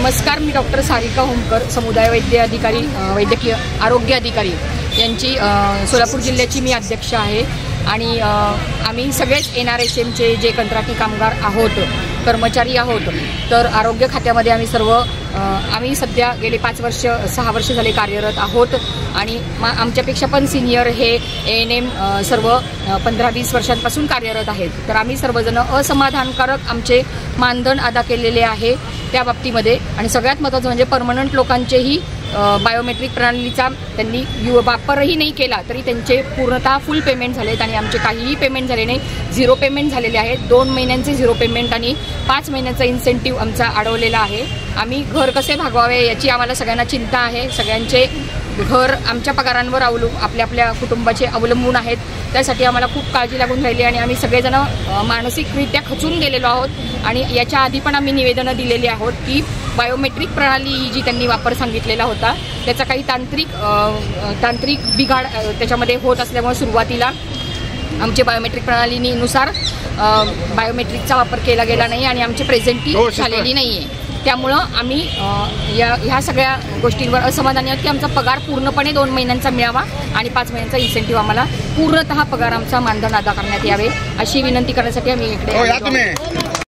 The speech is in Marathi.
नमस्कार, मी डॉक्टर सारिका होमकर, समुदाय वैद्यकीय आरोग्य अधिकारी यांची सोलापूर जिल्ह्याची मी अध्यक्ष आहे। आणि आम्ही सगळेच NRSMचे जे कंत्राटी कामगार आहोत, कर्मचारी आहोत, तर आरोग्य खात्यामध्ये आम्ही सध्या गेले 6 वर्ष झाले कार्यरत आहोत। आणि आमच्यापेक्षा पण सिनियर हे ANM सर्व 15-20 वर्षांपासून कार्यरत आहेत। तर आम्ही सर्वजण असमाधानकारक आमचे मानधन अदा केलेले आहे त्या बाबतीमध्ये। आणि सगळ्यात महत्त्वाचं म्हणजे परमनंट लोकांचेही बायोमेट्रिक प्रणालीचा त्यांनी वापरही नाही केला तरी त्यांचे पूर्णतः फुल पेमेंट झालेत आणि आमचे काहीही पेमेंट झाले नाही, 0 पेमेंट झालेले आहेत। 2 महिन्यांचे 0 पेमेंट आणि 5 महिन्याचा इन्सेंटिव्ह आमचा अडवलेला आहे। आम्ही घर कसे भागवावे याची आम्हाला सगळ्यांना चिंता आहे। सगळ्यांचे घर आमच्या पगारांवर आपल्या कुटुंबाचे अवलंबून आहेत। त्यासाठी आम्हाला खूप काळजी लागून राहिली आणि आम्ही सगळेजण मानसिकरित्या खचून गेलेलो आहोत। आणि याच्या आधी पण आम्ही निवेदनं दिलेली आहोत की बायोमेट्रिक प्रणाली जी त्यांनी वापर सांगितलेला होता त्याचा काही तांत्रिक बिघाड त्याच्यामध्ये होत असल्यामुळे सुरुवातीला आमचे बायोमेट्रिक प्रणालीनुसार बायोमेट्रिकचा वापर केला गेला नाही आणि आमची प्रेझेंटी झालेली नाही आहे। त्यामुळं आम्ही ह्या सगळ्या गोष्टींवर असमाधानी आहोत की आमचा पगार पूर्णपणे 2 महिन्यांचा मिळावा आणि 5 महिन्यांचा इन्सेंटिव्ह आम्हाला पूर्णतः पगार आमचा मानधन अदा करण्यात यावे अशी विनंती करण्यासाठी आम्ही इकडे